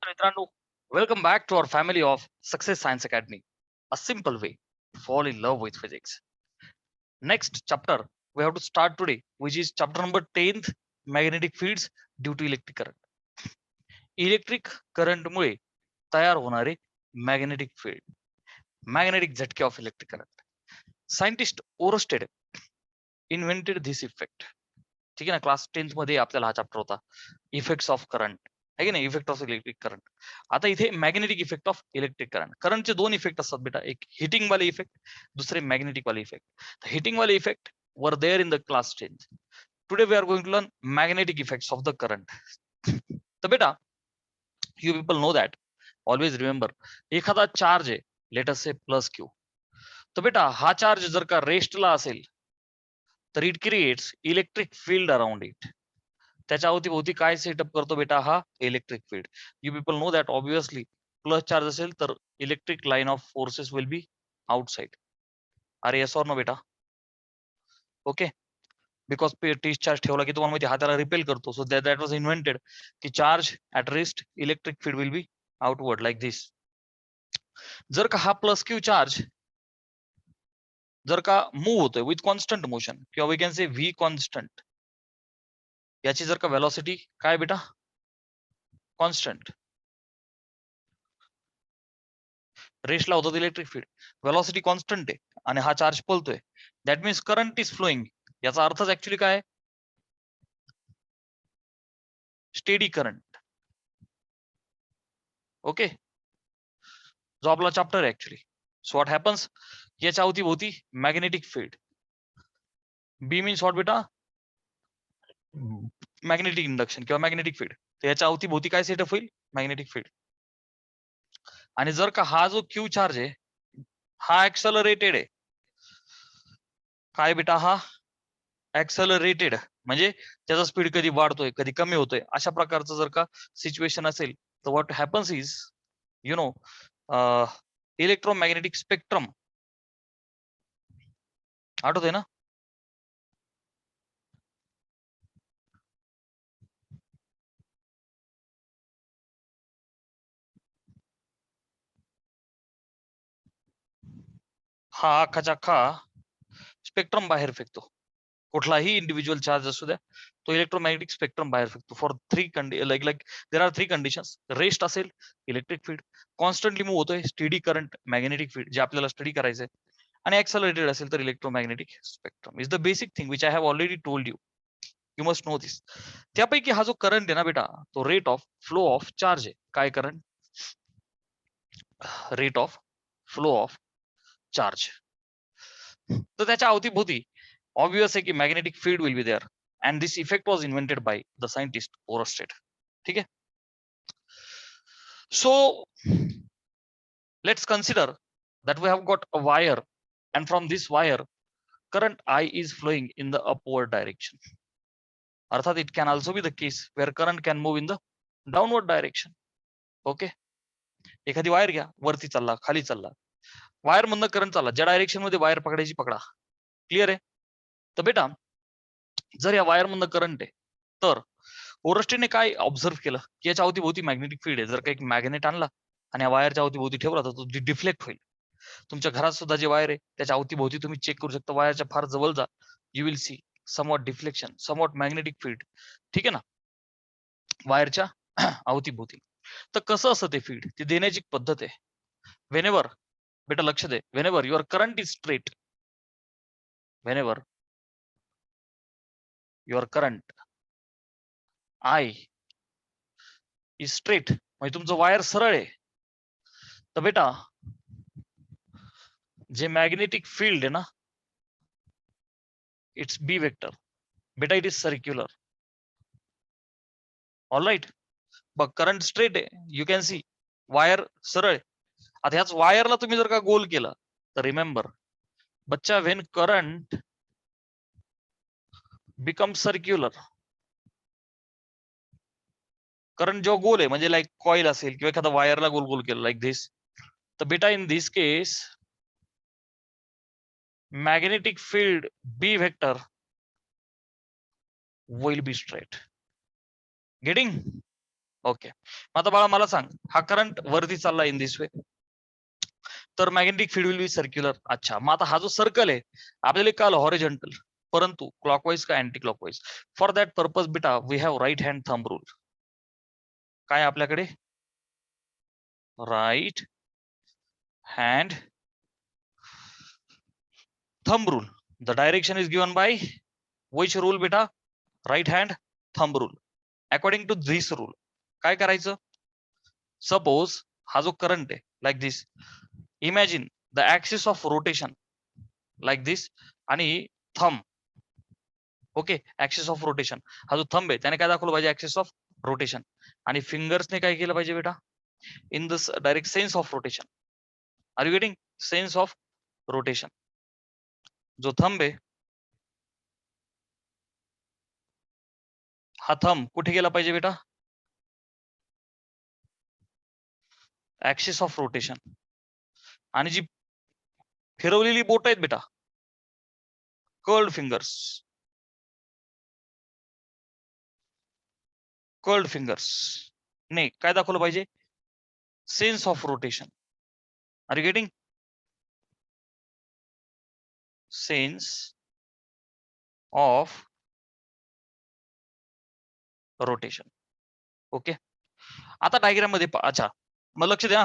नमस्कार मित्रांनो, welcome back to our family of success science academy. A simple way to fall in love with physics. Next chapter we have to start today, which is chapter number 10th, magnetic fields due to electric current. Electric current मुळे तयार होणारे magnetic field, magnetic झटके of electric current. Scientist Oersted invented this effect. ठीक आहे ना, class 10th मध्ये आपल्याला हा चॅप्टर होता, इफेक्ट्स ऑफ करंट, आहे की नाही, इफेक्ट ऑफ इलेक्ट्रिक करंट. आता इथे magnetic effect of electric current. करंटचे दोन इफेक्ट असतात बेटा, एक हिटिंग वाले इफेक्ट, दुसरे मॅग्नेटिक वाले इफेक्ट. हिटिंग वाले effect were there in the class 10th. Today we are going to learn magnetic effects of the current. तर बेटा, you people know that, always remember, एखादा चार्ज आहे, let us say plus Q. तर बेटा हा charge जर का रेस्टला असेल तर it creates electric field around it. त्याच्या अवतीभोवती काय सेटअप करतो बेटा, हा electric field. You people know that obviously plus charge असेल तर electric line of forces will be outside. अरे येस ऑर नो बेटा? ओके, बिकॉज चार्ज ठेवला की तुम्हाला माहिती हा त्याला रिपेल करतो. सो दॅट वॉज इन्व्हेंटेड की charge at rest electric field will be outward like this. जर का हा प्लस क्यू चार्ज जर का मूव्ह होतोय विथ कॉन्स्टंट मोशन, किंवा we can say V constant, याची जर का वेलॉसिटी काय बेटा, कॉन्स्टंट, रेसला होतो इलेक्ट्रिक फील्ड, वेलॉसिटी कॉन्स्टंट आहे आणि हा चार्ज पळतोय, that means current is flowing. याचा अर्थच ऍक्च्युली काय, स्टेडी करंट. ओके, जो आपला चॅप्टर आहे ऍक्च्युली. सो व्हॉट हॅपन्स, याच्या अवतीभोवती magnetic field, B means what बेटा, मॅग्नेटिक इंडक्शन किंवा मॅग्नेटिक फील्ड. तर याच्या अवतीभोवती काय सेटअप होईल, मॅग्नेटिक फील्ड. आणि जर का हा जो क्यू चार्ज आहे हा ऍक्सलरेटेड आहे, काय बेटा, हा ऍक्सलरेटेड म्हणजे त्याचा स्पीड कधी वाढतोय कधी कमी होतोय, अशा प्रकारचं जर का सिच्युएशन असेल तर what happens is, you know, electromagnetic spectrum, आठवतंय ना? हा अख्खाच्या अख्खा स्पेक्ट्रम बाहेर फेकतो. कुठलाही इंडिव्हिज्युअल चार्ज असू द्या, तो इलेक्ट्रोमॅग्नेटिक स्पेक्ट्रम बाहेर फेकतो. For three like there are three conditions. Rest असेल, इलेक्ट्रिक फील्ड, कॉन्स्टंटली मूव्ह होतोय, स्टेडी करंट, मॅग्नेटिक फील्ड, जे आपल्याला स्टडी करायचंय, आणि ऍक्सलरेटेड असेल तर electromagnetic spectrum. Is the basic thing which I have already told you. You must know this. त्यापैकी हा जो करंट आहे ना बेटा, तो rate of flow of charge आहे. काय current, rate of flow of charge. तर त्याच्या अवतीभोवती ऑब्वियस आहे की magnetic field will be there, and this effect was invented by the scientist Oersted. ठीक आहे. So let's consider that we have got a wire, and from this wire current I is flowing in the upward direction. अर्थात it can also be the case where current can move in the downward direction. Okay, एखादी wire घ्या, वरती चालला खाली चालला, wire मधनं current चालला, ज्या डायरेक्शन मध्ये वायर पकडायची पकडा. क्लिअर आहे? तर बेटा जर या वायर मधनं करंट आहे तर ओरस्टेडने काय ऑब्झर्व केलं की याच्या अवतीभोवती मॅग्नेटिक फील्ड आहे. जर का एक मॅग्नेट आणला आणि या वायरच्या अवतीभोवती ठेवला तर तो डिफ्लेक्ट होईल. तुमच्या घरात सुद्धा जे वायर आहे त्याच्या अवतीभोवती तुम्ही चेक करू शकता, वायरच्या फार जवळ जा, you will see somewhat deflection, somewhat magnetic field. ठीक आहे ना, वायरच्या अवतीभोवती. तर कसं असं ते फील्ड, ती देण्याची पद्धत आहे. वेनेवर, बेटा लक्ष दे, whenever your current is straight, whenever your current I is straight, म्हणजे तुमचं वायर सरळ आहे, तर बेटा जे मॅग्नेटिक फील्ड आहे ना, इट्स बी वेक्टर. बेटा it is circular. All right, बघ करंट स्ट्रेट आहे, यू कॅन सी वायर सरळ आहे. आता ह्याच वायरला तुम्ही जर का गोल केलं तर रिमेंबर बच्चा, when current become circular, current जेव्हा गोल आहे म्हणजे लाईक कॉईल असेल किंवा एखादा वायरला गोल गोल केलं लाईक धिस, तर बेटा in this case magnetic field B vector will be straight. Getting? Okay, आता बाळा मला सांग, हा करंट वरती चालला इन दिस वे, तर magnetic field will be circular. अच्छा, मग आता हा जो सर्कल आहे आपल्याला कळलं हॉरिझॉन्टल, परंतु क्लॉकवाईज का anti clockwise? For that purpose बेटा we have right hand thumb rule. काय आपल्याकडे? Right hand thumb rule. The direction is given by which rule beta? Right hand thumb rule. According to this rule, काय करायचं? Suppose हा जो current आहे like this, imagine the axis of rotation like this आणि thumb. Okay, axis of rotation, हा जो thumb आहे त्याने काय दाखवलं पाहिजे? Axis of rotation. आणि फिंगर्सने काय केलं पाहिजे बेटा? In this direct sense of rotation. Are you getting? Sense of rotation. जो थंब आहे हा थंब कुठे गेला पाहिजे बेटा? Axis of rotation. आणि जी फिरवलेली बोट आहेत बेटा, कर्ल्ड फिंगर्स, कर्ल्ड फिंगर्स ने काय दाखवलं पाहिजे? Sense of rotation. Are you getting? Sense of rotation. Okay, आता डायग्राम मध्ये अच्छा, मग लक्ष द्या,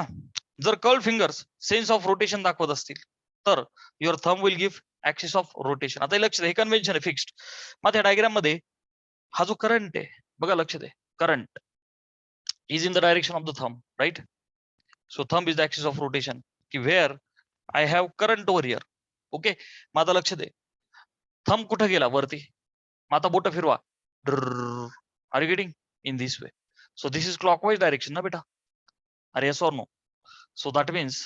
जर curled fingers sense of rotation दाखवत असतील तर your thumb will give axis of rotation. आता लक्ष द्या, हे कन्व्हेन्शन आहे फिक्स्ड. मग त्या डायग्राम मध्ये हा जो करंट आहे बघा, लक्ष दे, current is in the direction of the thumb, right? So thumb is the axis of rotation की where I have current over here. Okay, मग आता लक्ष दे, थंब कुठं गेला? वरती. मग आता बोट फिरवा. Are you getting? In this way. So this is clockwise direction ना बेटा? अरे येस और no? So that means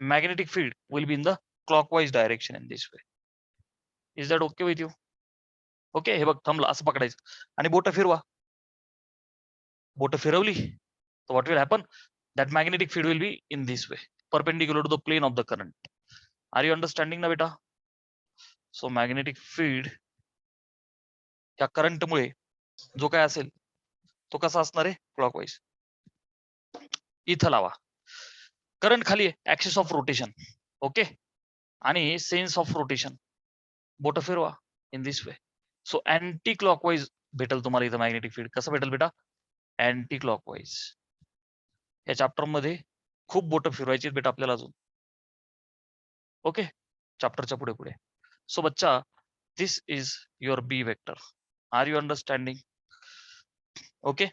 magnetic field will be in the clockwise direction in this way. Is that okay with you? Okay, हे बघ, थांबला असं पकडायचं आणि बोट फिरवा. बोट फिरवली तर what will happen? That magnetic field will be in this way, perpendicular to the plane of the current. Are you understanding ना बेटा? So magnetic field या करंट मुळे जो काय असेल तो कसा असणार आहे? क्लॉकवाईज. इथं लावा, करंट खाली आहे, ऍक्सिस ऑफ रोटेशन. ओके, आणि सेन्स ऑफ रोटेशन, बोट फिरवा in this way. So anti clockwise भेटेल तुम्हाला इथं मॅग्नेटिक फील्ड. कसं भेटेल बेटा? Anti clockwise. या चॅप्टर मध्ये खूप बोट फिरवायची बेटा आपल्याला अजून. ओके, चॅप्टरच्या पुढे पुढे. सो बच्चा, this is your B vector. Are you understanding? Okay,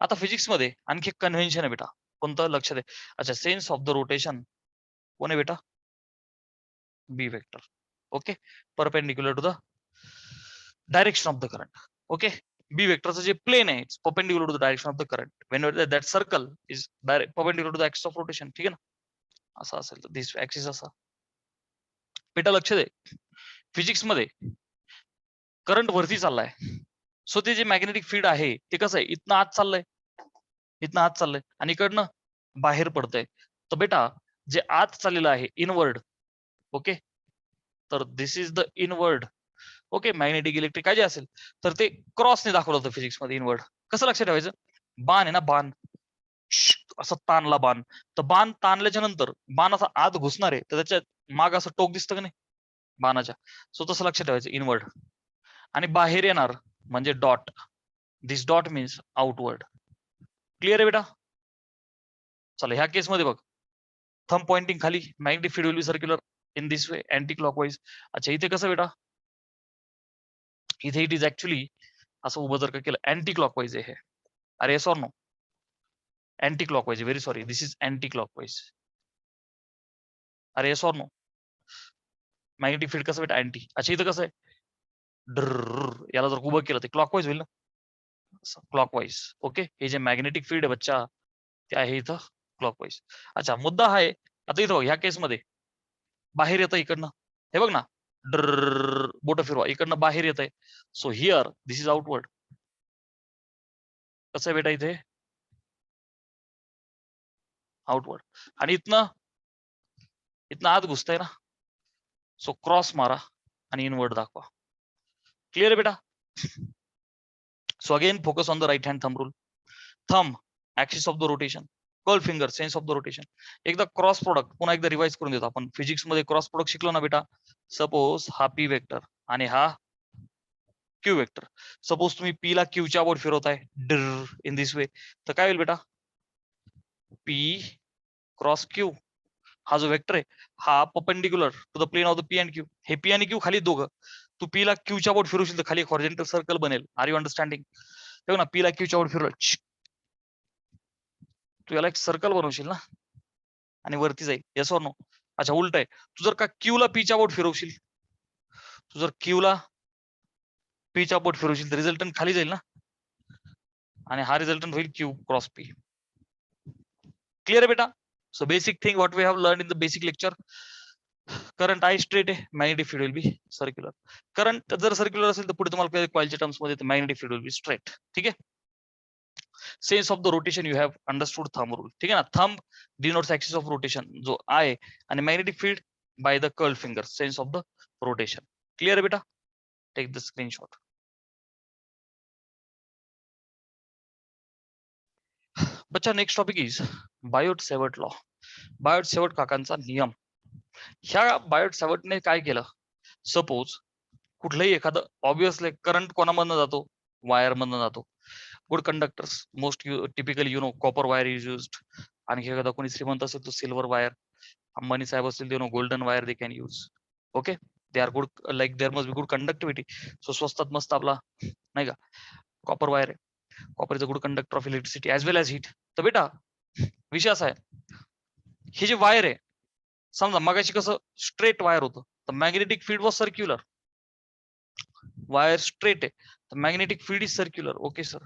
आता फिजिक्स मध्ये आणखी एक कन्व्हेन्शन आहे बेटा. कोणतं? लक्ष दे. अच्छा, सेन्स ऑफ द रोटेशन कोण आहे बेटा? B vector. Okay, perpendicular to the direction of the current. Okay, B वेक्टरचं जे प्लेन आहे it's perpendicular to the direction of the current when that circle is direct perpendicular to the axis of rotation. ठीक आहे ना? असं असेल तर दिस axis असा. बेटा लक्ष दे, फिजिक्स मध्ये करंट वरती चाललाय, सो ते जे मॅग्नेटिक फील्ड आहे ते कसं आहे? इथनं आत चाललंय, इथनं आत चाललंय आणि इकडनं बाहेर पडतंय. तर बेटा जे आत चाललेलं आहे इनवर्ड, ओके, तर this is the inward. Okay, magnetic electric काय जे असेल तर ते क्रॉसने दाखवलं होतं फिजिक्स मध्ये इनवर्ड. कसं लक्षात ठेवायचं? बाण आहे ना, बाण असं ताणला बाण, तर बाण ताणल्याच्या नंतर बाण असा आत घुसणार आहे तर त्याच्या माग असं टोक दिसतं का नाही बाणाच्या? सो तसं लक्षात ठेवायचं इनवर्ड. आणि बाहेर येणार म्हणजे डॉट. दिस डॉट मीन्स आउटवर्ड. क्लिअर आहे बेटा? चला ह्या केस मध्ये बघ, थंब पॉइंटिंग खाली, magnetic field will be circular in this way, anti clockwise. अच्छा, इथे कसं बेटा? इथे इट इज ऍक्च्युली असं उभं जर का केलं अँटी क्लॉकवाईज आहे हे. अरे येस और no? Anticlockwise. Very sorry, this is anticlockwise. अरे येस और नो? मॅग्नेटिक फील्ड कसं बेटा? अँटी. अच्छा, इथं कसं आहे? याला जर उभं केलं तर क्लॉकवाईज होईल ना, क्लॉकवाईज. ओके, हे जे मॅग्नेटिक फील्ड आहे बच्चा ते आहे इथं क्लॉकवाईज. अच्छा, मुद्दा हा आहे, आता इथं ह्या केस मध्ये बाहेर येतं इकडनं, हे बघ ना, बोट फिरवा, इकडनं बाहेर येत आहे. So here this is outward. कसं आहे बेटा? इथे आउटवर्ड आणि इथनं इथनं आत घुसतंय ना, सो क्रॉस मारा आणि इनवर्ड दाखवा. क्लिअर आहे बेटा? So again, focus on the right hand thumb rule. Thumb, axis of the rotation. Curl finger, sense of the rotation. एकदा क्रॉस प्रोडक्ट पुन्हा एकदा रिवाइज करून देतो आपण. फिजिक्स मध्ये क्रॉस प्रोडक्ट शिकलो ना बेटा. सपोज हा पी वेक्टर आणि हा क्यू वेक्टर. सपोज तुम्ही पी ला क्यूच्या बोर्ड फिरवताय इन दिस वे, तर काय होईल बेटा, पी क्रॉस क्यू. हा जो वेक्टर आहे हा perpendicular to the plane of the P and Q. हे पी आणि क्यू खाली दोघं. तू पी ला क्यूच्या बोर्ड फिरवशील तर खाली हॉरिझॉन्टल सर्कल बनेल. Are you understanding? तेव्हा ना पी ला क्यूच्या बोर्ड फिरवलं, तू याला एक सर्कल बनवशील ना आणि वरती जाईल. Yes or no? अच्छा, उलट आहे. तू जर का क्यू ला पीच्या बोर्ड फिरवशील, तू जर क्यू ला पीच्या बोर्ड फिरवशील तर रिझल्टंट खाली जाईल ना, आणि हा रिझल्टंट होईल क्यू क्रॉस पी. क्लिअर आहे बेटा? So basic thing what we have learn in the basic lecture. Current I straight आहे, magnetic field will be circular. Current जर सर्क्युलर असेल तर पुढे तुम्हाला कॉइलच्या टर्म्स मध्ये magnetic field will be straight. ठीक आहे. Sense of the rotation you have understood thumb rule. ठीक आहे ना. Thumb denotes axis of rotation जो आहे, आणि magnetic field by the curl finger, sense of the rotation. Clear आहे बेटा? Take the screenshot. बच्चा next topic is Biot Savart law. Biot Savart काकांचा नियम. ह्या बायोट सेवर्टने काय केलं, सपोज कुठलंही एखादं ऑब्विसली करंट कोणामधनं जातो, वायर मधनं जातो. Good conductors most typically you know copper wire is used. आणि एखादा कोणी श्रीमंत असेल तो सिल्वर वायर. अंबानी साहेब असतील ते golden wire they can use. Okay, they are good, like there must be good conductivity. So स्वस्तात मस्त आपला नाही का कॉपर वायर आहे. Copper is a good conductor of electricity as well as heat. तर बेटा विषय असा आहे, हे जे वायर आहे, समजा मगाशी कसं स्ट्रेट वायर होतं, तर magnetic field was circular. Wire straight आहे तर magnetic field is circular. Okay sir.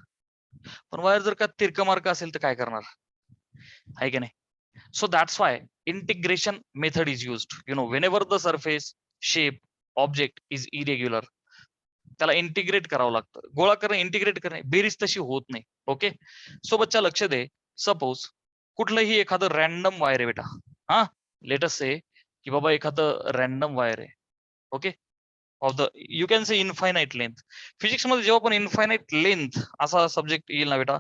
पण वायर जर का तिरका मार्क असेल तर काय करणार, आहे की नाही? So that's why integration method is used. You know whenever the surface shape object is irregular, त्याला इंटिग्रेट करावं लागतं. गोळा करणे, इंटिग्रेट करणे, बेरीज तशी होत नाही. ओके. सो बच्चा लक्ष दे. सपोज कुठलंही एखादं रॅन्डम वायर आहे बेटा. हा, लेटस से की बाबा एखादं रॅन्डम वायर आहे. Okay, of the you can say infinite length. Physics मध्ये जेव्हा पण इनफायनाइट लेंथ असा सब्जेक्ट येईल ना बेटा,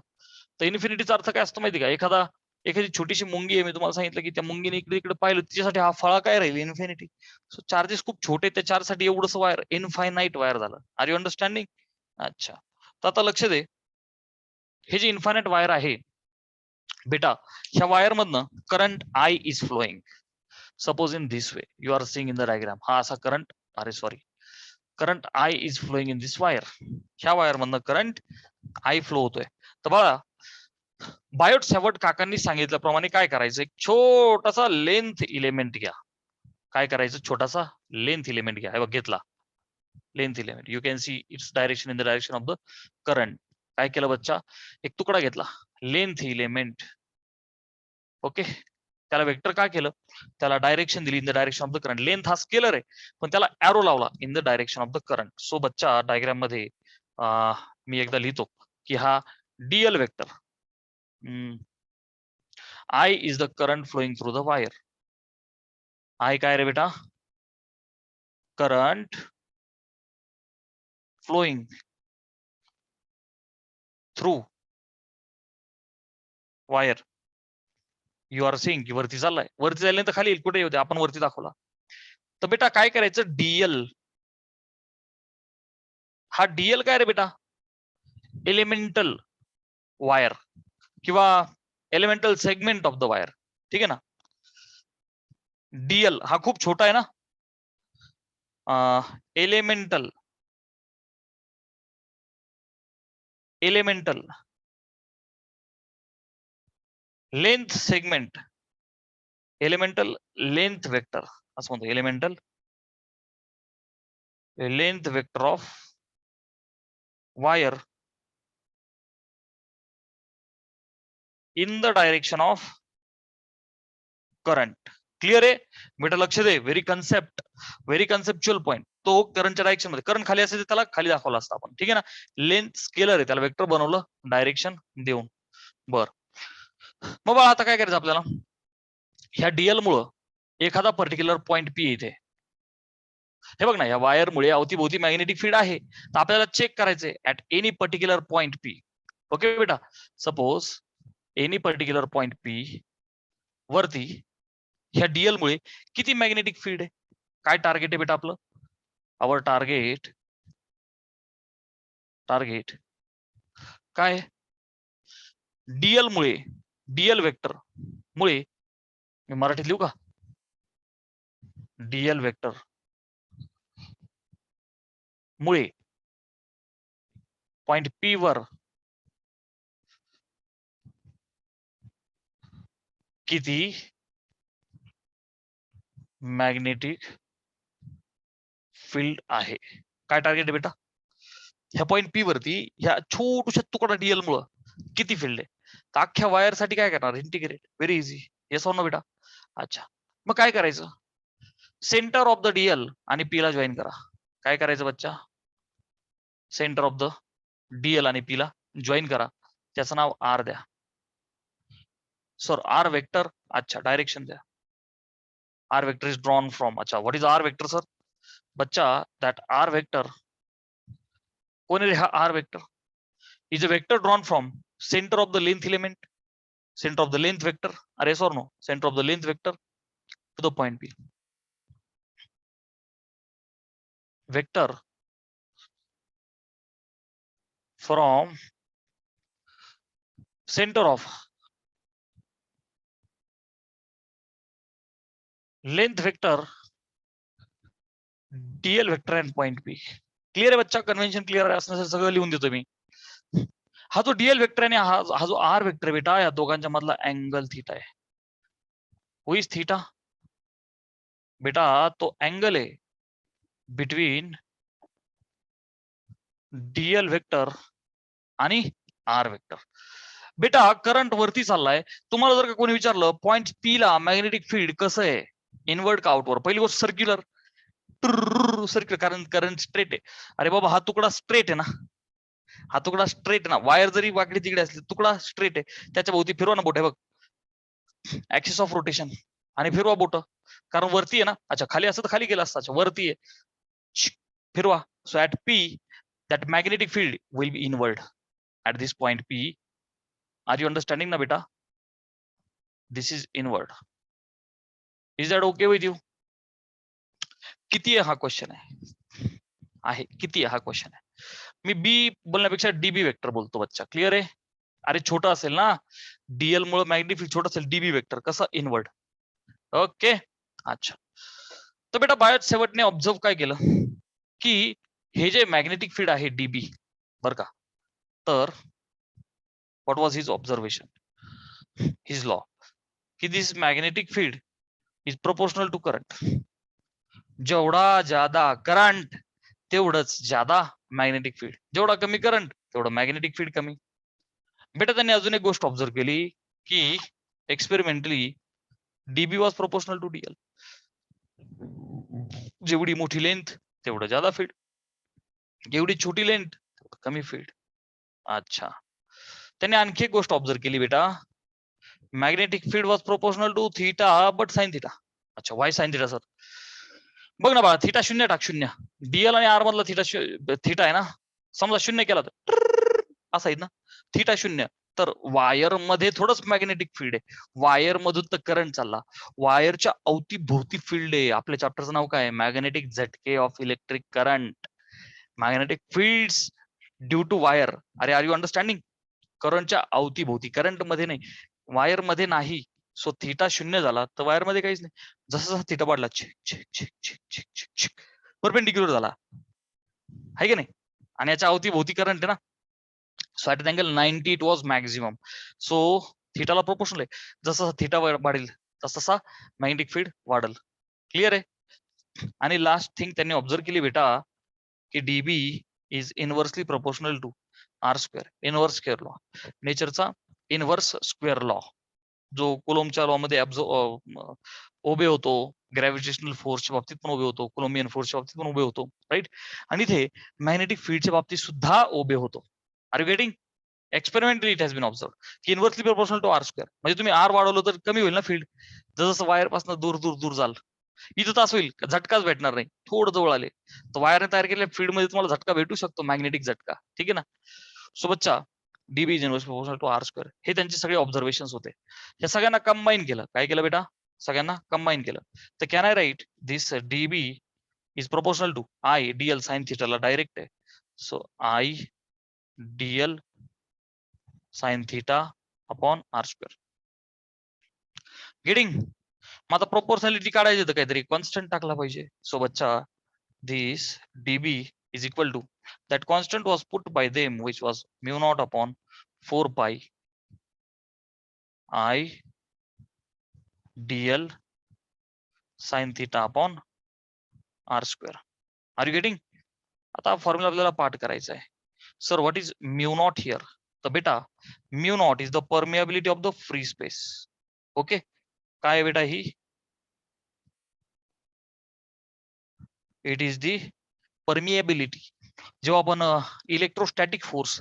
तर इन्फिनिटीचा अर्थ काय असतो माहिती का? एखादी छोटीशी मुंगी आहे, मी तुम्हाला सांगितलं की त्या मुंगीने इकडे इकडे पाहिलं, तिच्यासाठी हा फळा काय राहील, इन्फिनिटी. सो चार्जेस खूप छोटे, त्या चार्ज साठी एवढंच वायर इनफायनाइट वायर झालं. Are you understanding? अच्छा, तर आता लक्ष दे, हे जे इन्फायनाइट वायर आहे बेटा, ह्या वायर मधनं current I is flowing. Suppose in this way you are seeing in the diagram. हा असा करंट, अरे sorry, current I is flowing in this wire. ह्या वायर मधनं करंट आय फ्लो होतोय. तर बघा, बायोट सेवर्ट काकांनी सांगितल्याप्रमाणे काय करायचं, एक छोटासा लेंथ इलेमेंट घ्या. काय करायचं, छोटासा लेंथ इलेमेंट घ्या. हे बघ, घेतला length element. You can see its direction in the direction of the current. काय केलं बच्चा, एक तुकडा घेतला, लेंथ इलेमेंट. ओके, त्याला वेक्टर काय केलं, त्याला डायरेक्शन दिली in the direction of the current. Length हा स्केलर आहे, पण त्याला एरो लावला in the direction of the current. So बच्चा डायग्राम मध्ये मी एकदा लिहितो की हा Diehl vector, I is the current flowing through the wire. I काय रे बेटा, current flowing through wire. You are seeing की वरती चाललाय, वरती चालल्यानंतर खाली येईल, कुठे होते आपण वरती दाखवला. तर बेटा काय करायचं, डीएल, हा डीएल काय रे बेटा, एलिमेंटल वायर किंवा elemental segment of the wire. ठीक आहे ना. डीएल हा खूप छोटा आहे ना, elemental length segment, elemental length vector असं म्हणतो. Elemental length vector of wire in the direction of current. Clear आहे बेटा? लक्ष दे, व्हेरी कन्सेप्च्युअल पॉईंट. तो करंटच्या डायरेक्शन मध्ये, करंट खाली असेल तर त्याला खाली दाखवला असता आपण. ठीक आहे ना. लेंथ स्केलर आहे, त्याला वेक्टर बनवलं डायरेक्शन देऊन. बर, मग बघा आता काय करायचं आपल्याला, ह्या डीएल मुळे एखादा पर्टिक्युलर पॉइंट पी इथे, हे बघ ना, या वायरमुळे अवतीभोवती मॅग्नेटिक फील्ड आहे, तर आपल्याला चेक करायचंय at any particular point P. Okay बेटा, suppose any particular point P वरती ह्या डीएल मुळे किती मॅग्नेटिक फील्ड आहे. काय टार्गेट आहे बेटा आपलं? आवर टार्गेट काय? डीएल मुळे, डीएल वेक्टर मुळे, मी मराठीत लिहू का? डीएल वेक्टर मुळे पॉइंट पी वर किती मॅग्नेटिक फील्ड आहे. काय टार्गेट आहे बेटा? ह्या पॉइंट पी वरती ह्या छोटूशा तुकडा डीएल मुळे किती फील्ड आहे. तर अख्ख्या वायर साठी काय करणार? Integrate. Very easy. Yes or no बेटा? अच्छा, मग काय करायचं? सेंटर ऑफ द डीएल आणि पी ला जॉईन करा. काय करायचं बच्चा? सेंटर ऑफ द डीएल आणि पी ला जॉईन करा. त्याचं नाव आर द्या. Sir R vector. अच्छा, डायरेक्शन द्या. R vector is drawn from. अच्छा, what is R vector sir? बच्चा, दॅट आर वेक्टर, कोण आहे हा R vector? Is a vector drawn from centre of the length element, center of the length vector, or yes or no, center of the length vector to the point P. Vector from center of length vector dl vector and point P. Clear आहे बच्चा? Convention clear असण्यासाठी सगळं लिहून देतो मी. हा जो Diehl vector आहे हा जो आर वेक्टर बेटा, या दोघांच्या मधला अँगल थीटा आहे. हु इज थीटा? बेटा तो अँगल आहे बिटवीन डीएल वेक्टर आणि आर वेक्टर. बेटा करंट वरती चाललाय. तुम्हाला जर का कोणी विचारलं पॉइंट पी ला मॅग्नेटिक फील्ड कसं आहे, इनवर्ड का आउटवर्ड? पहिली गोष्ट सर्क्युलर. सर्क्युलर, कारण करंट स्ट्रेट आहे. अरे बाबा, हा तुकडा स्ट्रेट आहे ना, हा तुकडा स्ट्रेट ना. वायर जरी वाकडी तिकडे असली, तुकडा स्ट्रेट आहे. त्याच्या भोवती फिरवा ना बोट. आहे बघ, ऍक्सिस ऑफ रोटेशन. आणि फिरवा बोट, कारण वरती आहे ना. अच्छा, खाली असं तर खाली गेलं असतं. अच्छा, वरती आहे, फिरवा. So at P that magnetic field will be inward at this point P. Are you understanding na beta? This is inward. Is that okay with you? किती आहे हा क्वेश्चन आहे किती आहे हा क्वेश्चन आहे. मी बी बोलण्यापेक्षा डीबी वेक्टर बोलतो बच्चा. क्लिअर आहे? अरे छोटा असेल ना, डीएल मुळे मॅग्नेटिक फील्ड छोटा असेल. डीबी वेक्टर कसं? इनवर्ड. ओके, अच्छा. तर बेटा बायोट सेवटने ऑब्झर्व काय केलं की हे जे मॅग्नेटिक फील्ड आहे डीबी, बर का, तर what was his observation, his law, कि this magnetic field is proportional to current. जेवढा ज्यादा करंट तेवढंच ज्यादा मॅग्नेटिक फील्ड. जेवढा कमी करंट तेवढं मॅग्नेटिक फील्ड कमी. बेटा त्यांनी अजून एक गोष्ट ऑब्झर्व केली की experimentally dB was proportional to dl. जेवढी मोठी लेंथ तेवढं ज्यादा फील्ड, जेवढी छोटी लेंथ तेवढं कमी फील्ड. अच्छा, त्यांनी आणखी एक गोष्ट ऑब्झर्व केली बेटा, magnetic field was proportional to theta but sine theta. अच्छा, वाय साइन थीटा सर? बघ ना बाळा, थीटा शून्य टाक. शून्य डीएल आणि आर मधला थीटा आहे ना. समजा शून्य केला तर असं आहे ना, थीटा शून्य. तर वायर मध्ये थोडंच मॅग्नेटिक फील्ड आहे. वायर मधून तर करंट चालला, वायरच्या अवतीभोवती फील्ड आहे. आपल्या चॅप्टरचं नाव काय? मॅग्नेटिक झटके of electric current, magnetic fields due to wire. अरे आर यू अंडरस्टँडिंग? करंटच्या अवतीभोवती, करंट मध्ये नाही, वायर मध्ये नाही. सो थीटा शून्य झाला तर वायर मध्ये काहीच नाही. जसा थीटा वाढला परपेंडिक्युलर झाला, आहे की नाही? आणि याच्या अवतीभोवती करंट आहे ना. So at angle 90 it was maximum. So थीटाला प्रोपोर्शनल आहे. जसा थीटा वाढेल तसा मॅग्नेटिक फील्ड वाढेल. क्लिअर आहे? आणि लास्ट थिंग त्यांनी ऑब्झर्व केली बेटा की dB is inversely proportional to R square. Inverse square law, नेचरचा इनव्हर्स स्क्वेअर लॉ, जो कुलोमच्या लॉ मध्ये ओबे होतो. ग्रॅव्हिटेशनल फोर्सच्या बाबतीत पण उभे होतो, कोलंबियन फोर्सच्या बाबतीत पण उभे होतो, राईट? आणि इथे मॅग्नेटिक फील्डच्या बाबतीत सुद्धा उभे होतो. Are you getting? Experimentally it has been observe की inversely proportional to R square. म्हणजे तुम्ही आर वाढवलं तर कमी होईल ना फील्ड, जसं वायर पासून दूर दूर दूर जाल. इथं तास होईल, झटकाच भेटणार नाही. थोडं जवळ आले तर वायरने तयार केलेल्या फील्ड मध्ये तुम्हाला झटका भेटू शकतो, मॅग्नेटिक झटका. ठीक आहे ना. सो बच्चा dB is inverse proportional to R square, हे त्यांचे सगळे ऑब्झर्वेशन होते. या सगळ्यांना कंबाईन केलं. काय केलं बेटा? सगळ्यांना कंबाईन केलं. तर can I write this dB is proportional to I dl sine थिटाला डायरेक्ट आहे. So I dl sine theta upon R square. Getting? मग आता प्रोपोर्शनॅलिटी काढायची तर काहीतरी कॉन्स्टंट टाकला पाहिजे. सो बच्चा this dB is equal to, that constant was put by them which was mu naught upon 4 pi I dl sin theta upon r square. Are you getting? आता formula आपल्याला पाठ करायचा आहे. Sir what is mu naught here? तर बेटा mu naught is the permeability of the free space. Okay, काय बेटा ही? It is the permeability. जेव्हा आपण इलेक्ट्रोस्टॅटिक फोर्स,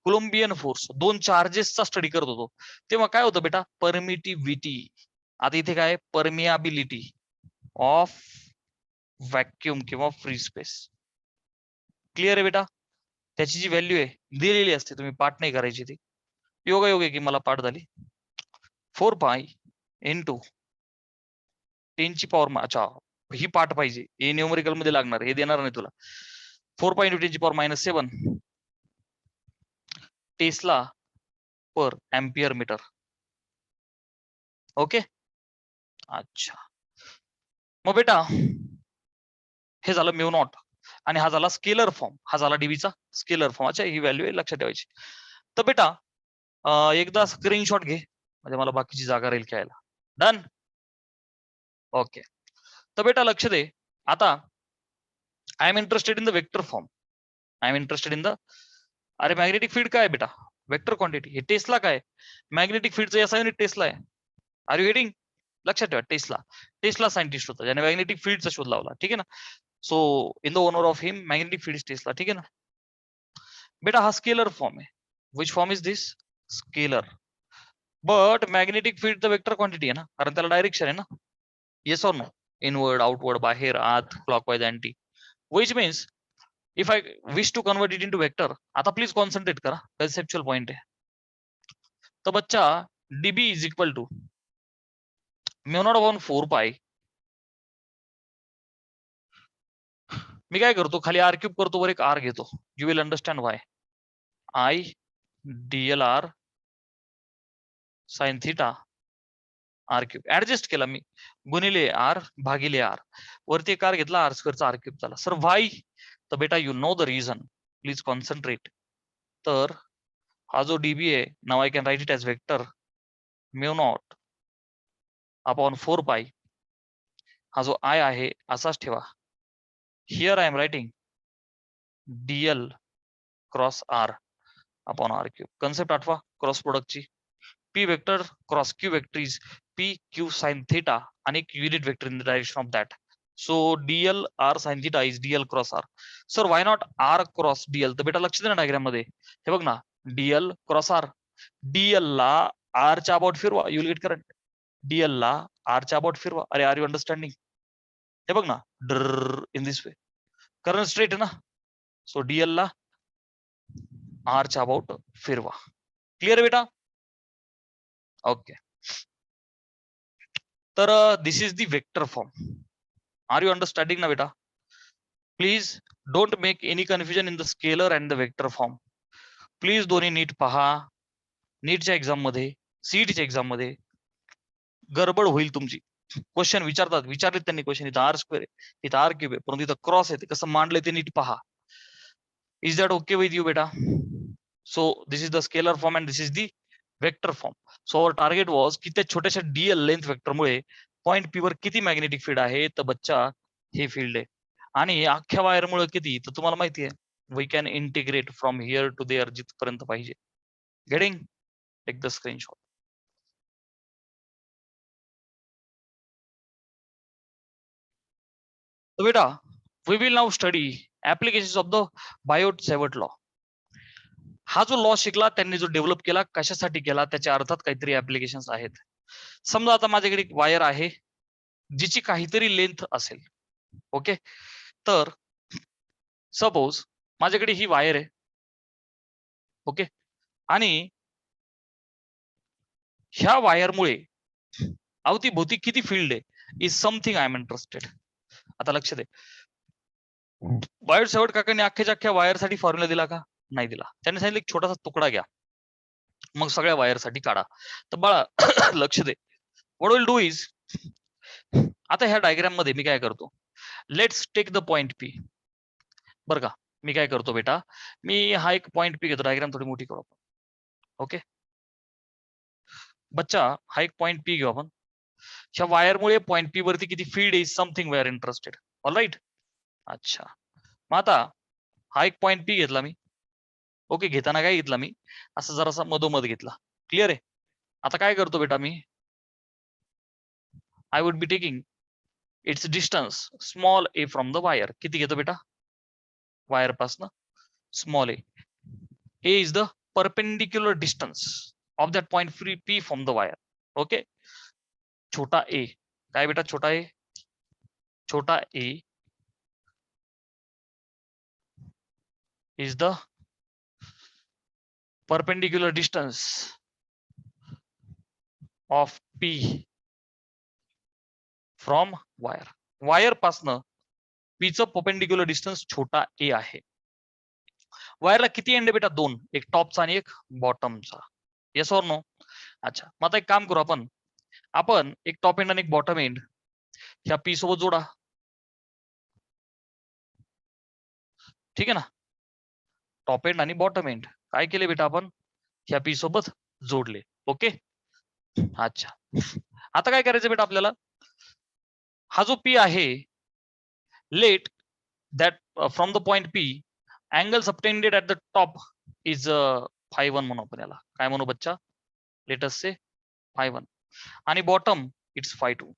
कोलंबियन फोर्स, दोन चार्जेसचा स्टडी करत होतो तेव्हा काय होतं बेटा? परमिटिव्हिटी. आता इथे काय? परमियाबिलिटी ऑफ व्हॅक्युम किंवा फ्री स्पेस. क्लिअर आहे बेटा? त्याची जी व्हॅल्यू आहे दिलेली असते, तुम्ही पाठ नाही करायची. ती योगायोग आहे की मला पाठ झाली. 4 पाय इंटू 10 ची पॉवर. अच्छा, ही पाठ पाहिजे, हे न्यूमरिकल मध्ये लागणार, हे देणार नाही तुला. 4 पाय इंटू 10 ची पॉवर -7 टेस्ला पर एम्पियर मीटर. ओके, अच्छा. मग बेटा हे झालं म्यू नॉट आणि हा झाला स्केलर फॉर्म, हा झाला डीबीचा स्केलर फॉर्म. अच्छा, ही व्हॅल्यू आहे, लक्षात ठेवायची. तर बेटा एकदा स्क्रीनशॉट घे म्हणजे मला बाकीची जागा राहील खेळायला. डन? ओके. तर बेटा लक्ष दे. आता I am interested in the vector form. I am interested in the, अरे मॅग्नेटिक फील्ड काय बेटा? Vector quantity. हे टेस्ला काय? मॅग्नेटिक फील्डचं एसआय युनिट टेस्ला आहे. Are you getting? लक्षात ठेवा, टेस्ला सायंटिस्ट होता ज्याने मॅग्नेटिक फील्डचा शोध लावला. ठीक आहे ना. So in the honour of him magnetic field tesla. ठीक आहे ना. बेटा हा स्केलर फॉर्म आहे. Which form is this? Scalar. But magnetic field the vector quantity आहे ना, कारण त्याला डायरेक्शन आहे ना. Yes or no? Inward, outward, बाहेर, आत, clockwise, anti. Which means if I wish to convert it into vector. आता प्लीज कॉन्सन्ट्रेट करा, कन्सेप्च्युअल पॉइंट आहे. तर बच्चा dB is equal to mu not upon 4 pi. मी काय करतो, खाली आर क्यूब करतो, वर एक आर घेतो. You will understand why. I dl r sine theta r cube. Adjust केला मी, गुणिले आर भागिले आर, वरती एक आर घेतला, आर स्क्वेअरचा आर क्यूब झाला. Sir why? तर बेटा you know the reason, please concentrate. तर हा जो डीबी आहे, नाव I can write it as vector mu not upon 4 pi. हा जो आय आहे असाच ठेवा. Here I am writing dl cross R upon R cube. Concept आठवा क्रॉस प्रोडक्टची. P vector cross Q vector is P Q sine theta आणि एक unit vector in the direction of that. So dl r sine theta is dl cross r. Sir why not r cross dl? तर बेटा लक्ष दे ना diagram मध्ये, हे बघ ना, डीएल क्रॉस आर. डीएल ला आर च्या अबाउट फिरवा, युल गेट करंट. डीएल ला आर च्या अबाउट फिरवा. अरे आर यू अंडरस्टँडिंग? हे बघ ना, डर in this way, current straight आहे ना. सो डीएल ला आर च्या अबाउट फिरवा. क्लिअर बेटा? ओके. तर this is the vector form. Are you understanding ना बेटा? Please don't make any confusion in the scalar and the vector form. Please दोन्ही नीट पहा. नीटच्या एक्झाम मध्ये, सीईटीच्या एक्झाम मध्ये गडबड होईल तुमची. क्वेश्चन विचारतात, विचारले त्यांनी क्वेश्चन, इथं आर स्क्वेअर आहे, इथं आर क्यूब आहे, परंतु इथं क्रॉस आहे, ते कसं मांडलंय ते नीट पहा. Is that okay with you बेटा? So this is the scalar form and this is the vector form. So our target was की त्या छोट्याशा डीएल लेंथ वेक्टरमुळे पॉईंट पी वर किती मॅग्नेटिक फील्ड आहे? तर बच्चा हे फील्ड आहे. आणि अख्ख्या वायरमुळे किती? तर तुम्हाला माहिती आहे, we can integrate from here to there जिथपर्यंत पाहिजे. गेटिंग? Take the screenshot. तर बेटा we will now study applications of the Biot Savart law. हा जो लॉ शिकला त्यांनी, जो डेव्हलप केला, कशासाठी केला, त्याच्या अर्थात काहीतरी ऍप्लिकेशन्स आहेत. समजा आता माझ्याकडे एक वायर आहे, जिची काहीतरी लेंथ असेल. ओके, तर सपोज माझ्याकडे ही वायर आहे. ओके, आणि ह्या वायरमुळे अवतीभोवती किती फील्ड आहे is something I am interested. आता लक्ष दे, बायोट सेवट काकांनी अख्ख्याच्या अख्ख्या वायरसाठी फॉर्म्युला दिला का? नाही दिला. त्यांनी सांगितलं एक छोटासा तुकडा घ्या, मग सगळ्या वायरसाठी काढा. तर बाळा लक्ष दे, व्हॉट विल डू इज, आता ह्या डायग्राम मध्ये मी काय करतो, let's take the point P. बरं का, मी काय करतो बेटा, मी हा एक पॉइंट पी घेतो. डायग्राम थोडी मोठी करू आपण. ओके बच्चा, हा एक पॉइंट पी घेऊ आपण. ह्या वायरमुळे पॉइंट पी वरती किती field is something we are interested. All right. अच्छा, मग आता हा एक पॉइंट पी घेतला मी. ओके, घेताना काय घेतला मी, असं जरासा मधोमध घेतला. क्लिअर आहे. आता काय करतो बेटा मी, I would be taking its distance small a from the wire. किती घेतो बेटा, वायर पासन small a is the perpendicular distance of that point free P from the wire. Okay, छोटा ए काय बेटा, छोटा a is the perpendicular distance of P from wire. Wire पासन P चं परपेंडिक्युलर डिस्टन्स छोटा ए आहे. वायरला किती एंड आहे बेटा, दोन, एक टॉपचा आणि एक बॉटमचा. Yes or no? अच्छा, मग आता एक काम करू आपण एक टॉप एंड आणि एक बॉटम एंड ह्या पी सोबत जोडा. ठीक आहे ना, टॉप एंड आणि बॉटम एंड काय केले बेटा, आपण ह्या पी सोबत जोडले. ओके, अच्छा, आता काय करायचं बेटा आपल्याला, हा जो पी आहे, let that from the point P angle subtended at the top is φ1 म्हणू आपण याला. काय म्हणू बच्चा, लेट अस से φ1, आणि bottom it's φ2.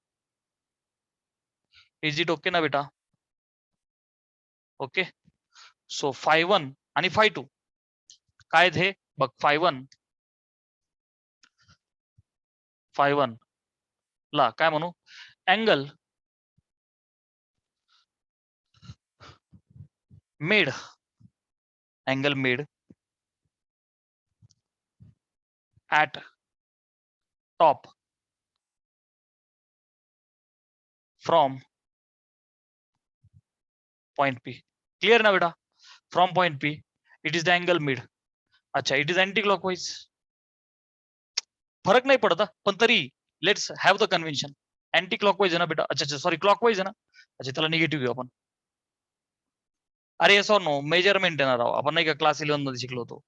Is it okay ना बेटा? ओके, सो φ1 आणि φ2 काय हे बघ, φ1 ला काय म्हणू, angle made, angle made at top from point P. Clear ना बेटा, from point P it is the angle mid. अच्छा, इट इज अँटी क्लॉकवाईज. फरक नाही पडत, पण तरी let's have the convention. Anti clockwise आहे ना बेटा, अच्छा सॉरी क्लॉकवाईज आहे ना. अच्छा, त्याला निगेटिव्ह घेऊ आपण. अरे येस ऑर नो, मेजरमेंट येणार आहोत आपण, नाही का क्लास 11 मध्ये शिकलो होतो.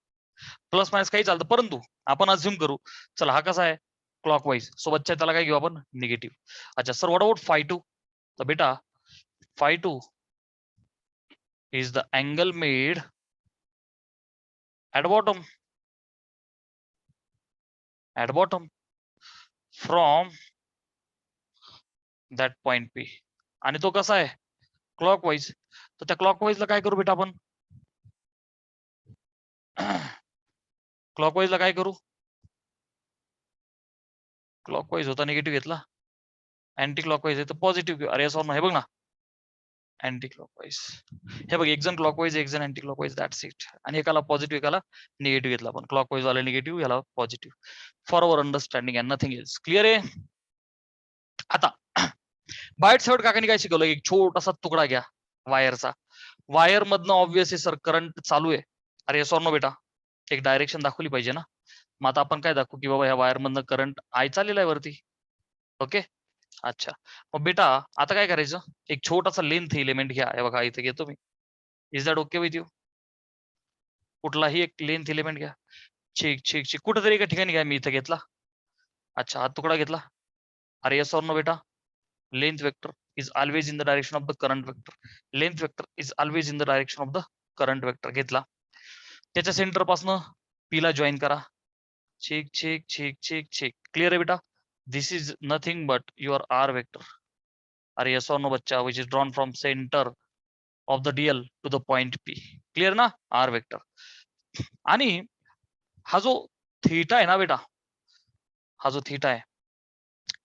प्लस मायनस काही चालतं, परंतु आपण अज्युम करू, चला हा कसा आहे क्लॉकवाईज, सोबतच्या त्याला काय घेऊ आपण, निगेटिव्ह. अच्छा सर, व्हॉट अबाउट φ2? तर बेटा φ2 is the angle made at bottom from that point P. आणि तो कसा आहे क्लॉकवाईज. तर त्या क्लॉकवाईजला काय करू बेटा आपण, क्लॉकवाईजला काय करू, क्लॉकवाईज होता निगेटिव्ह घेतला, अँटी क्लॉकवाईज आहे तर पॉझिटिव्ह घेऊ. अरे असं हे बघ ना, अँटी क्लॉकवाईज, हे बघ एक जण क्लॉकवाईज एक जण अँटी क्लॉकवाईज, दॅट्स इट. आणि एकाला पॉझिटिव्ह एकाला निगेटिव्ह घेतला आपण, क्लॉकवाईज वाला निगेटिव्ह, याला positive, for our understanding and nothing else. Clear आहे. आता बायोट सेवट काकांनी काय शिकवलं, एक छोटासा तुकडा घ्या वायरचा, वायर मधनं ऑब्व्हियसली सर करंट चालू आहे. अरे सॉर नो बेटा, एक डायरेक्शन दाखवली पाहिजे ना. मग आता आपण काय दाखवू की बाबा ह्या वायर मधनं करंट आय चाललेला आहे वरती. ओके, अच्छा, मग बेटा आता काय करायचं, एक छोटासा लेंथ एलिमेंट घ्या. हे बघा इथे घेतो मी. Is that okay with you? कुठलाही एक लेंथ एलिमेंट घ्या. ठीक ठीक ठीक, कुठेतरी एका ठिकाणी घ्या. मी इथे घेतला. अच्छा, हा तुकडा घेतला. अरे येस ऑर नो बेटा, length vector is always in the direction of the current vector. Length vector is always in the direction of the current vector. घेतला, त्याच्या सेंटर पासून पी ला जॉईन करा. Check check check check check. Clear आहे बेटा? This is nothing but your R vector. अरे yes or no बच्चा, which is drawn from centre of the dl to the point P. Clear ना, R vector. आणि हा जो थीटा आहे ना बेटा, हा जो थीटा आहे,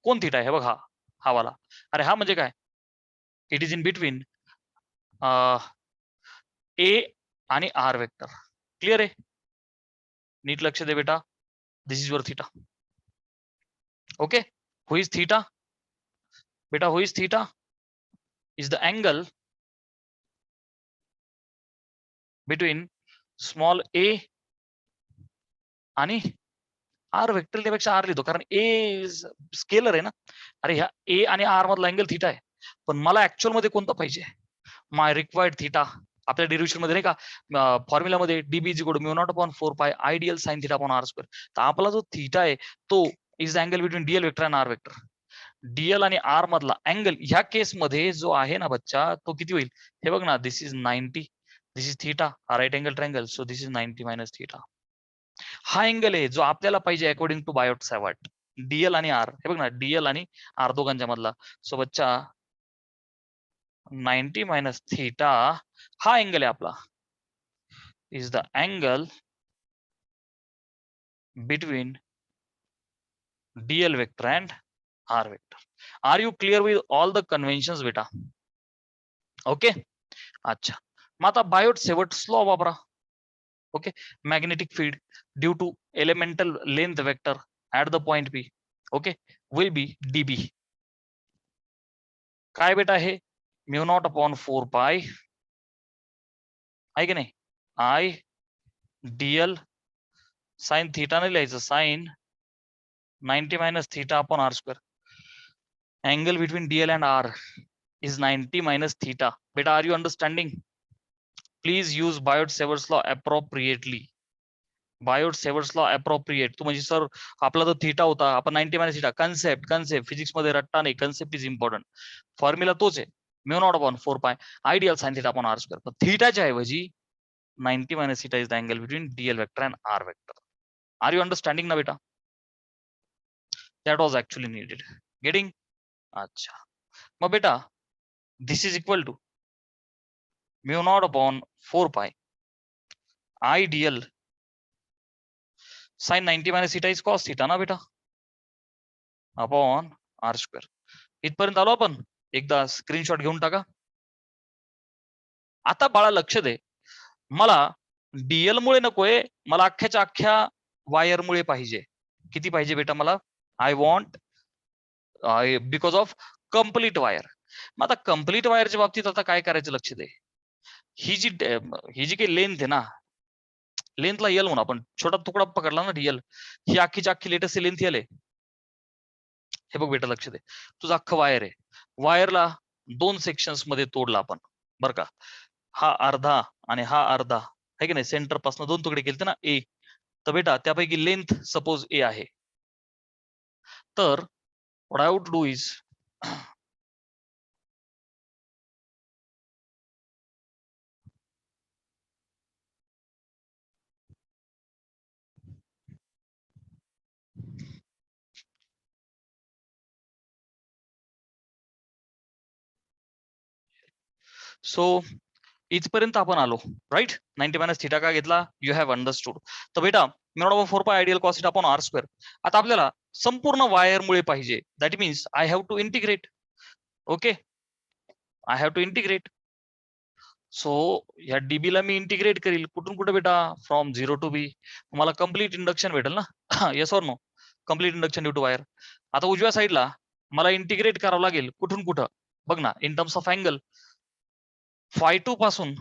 कोण थीटा आहे हे बघा, हा वाला. अरे हा म्हणजे काय, it is in between a आणि आर वेक्टर. क्लिअर आहे, नीट लक्ष दे बेटा. This is your theta. Okay, who is theta बेटा, who is theta is the angle between small a आणि आर वेक्टर. त्यापेक्षा आर लिहितो कारण ए स्केलर आहे ना. अरे ह्या ए आणि आर मधला अँगल थीटा आहे, पण मला ऍक्च्युअल मध्ये कोणता पाहिजे, माय रिक्वायर्ड थीटा. आपल्या डेरिव्हेशन मध्ये नाही का फॉर्म्युलामध्ये dB is equal to mu not upon 4 pi I dl sine theta upon R square. तर आपला जो थीटा आहे तो is the angle between dl vector आणि आर वेक्टर. डीएल आणि आर मधला अँगल ह्या केस मध्ये जो आहे ना बच्चा, तो किती होईल हे बघ ना. This is 90, this is theta, हा right angle triangle, so this is 90 minus theta. हा अँगल आहे जो आपल्याला पाहिजे according to Biot Savart. Dl आणि आर, हे बघ ना, डीएल आणि आर दोघांच्या मधला. सो बच्चा 90 मायनस थीटा हा अँगल आहे आपला, is the angle between dl vector and R vector. Are you clear with all the conventions बेटा? ओके, अच्छा. मग आता बायोट सेवर्ट लॉ वापरा. Okay, magnetic field due to elemental length vector at the point B, okay, will be dB. काय बेटा हे, mu naught upon 4 पाय आहे की नाही, आय डीएल साइन थीटा नाही लिहायचं, sine 90 minus theta upon R square. Angle between dl and R is 90 minus theta. बेटा are you understanding? Please use Biot Savart's law appropriately. Biot Savart's law appropriate. तू म्हणजे sir आपला जो theta होता, आपण 90 minus theta, concept physics मध्ये रट्टा नाही, कन्सेप्ट इज इम्पॉर्टंट. फॉर्म्युला तोच आहे, mu naught upon 4 pi I dl sine theta upon R square. पण थीटाच्या ऐवजी 90 minus theta is the angle between dl vector and R vector. Are you understanding ना बेटा? That was actually needed. Getting? अच्छा. मग बेटा this is equal to mu not upon 4 pi I dl sine 90 minus theta is cos theta ना बेटा, upon R square. इथपर्यंत आलो आपण. एकदा स्क्रीनशॉट घेऊन टाका. आता बाळा लक्ष दे, मला डीएल मुळे नकोय, मला अख्ख्याच्या अख्ख्या वायर मुळे पाहिजे. किती पाहिजे बेटा मला? I want because of complete wire. मग आता कम्प्लीट वायरच्या बाबतीत आता काय करायचं लक्ष दे. ही जी काही लेंथ आहे ना, लेंथला एल म्हणून आपण छोटा तुकडा पकडला ना डीएल, ही अख्खीची अख्खी लेटेस्ट लेंथ एल आहे. हे बघ बेटा लक्ष दे, तुझं अख्खं वायर आहे, वायरला 2 सेक्शन्स मध्ये तोडला आपण बरं का. हा अर्धा आणि हा अर्धा आहे की नाही, सेंटर पासून 2 तुकडे केले ना ए. तर बेटा त्यापैकी लेंथ सपोज ए आहे, तर what I would do is so इथपर्यंत आपण आलो राईट. 90 मायनस थीटा का घेतला, यू हॅव अंडरस्टूड. तर बेटा mu not 4 pi I dl cos theta upon R square. आता आपल्याला संपूर्ण वायर मुळे पाहिजे, that means I have to integrate. Okay, I have to integrate. So ह्या डीबी ला मी इंटिग्रेट करील कुठून कुठे बेटा, फ्रॉम 0 टू बी. मला कम्प्लीट इंडक्शन भेटेल ना yes or no? Complete induction due to wire. आता उजव्या साईडला मला इंटिग्रेट करावं लागेल कुठून कुठं, बघ ना, इन टर्म्स ऑफ अँगल φ2 पासून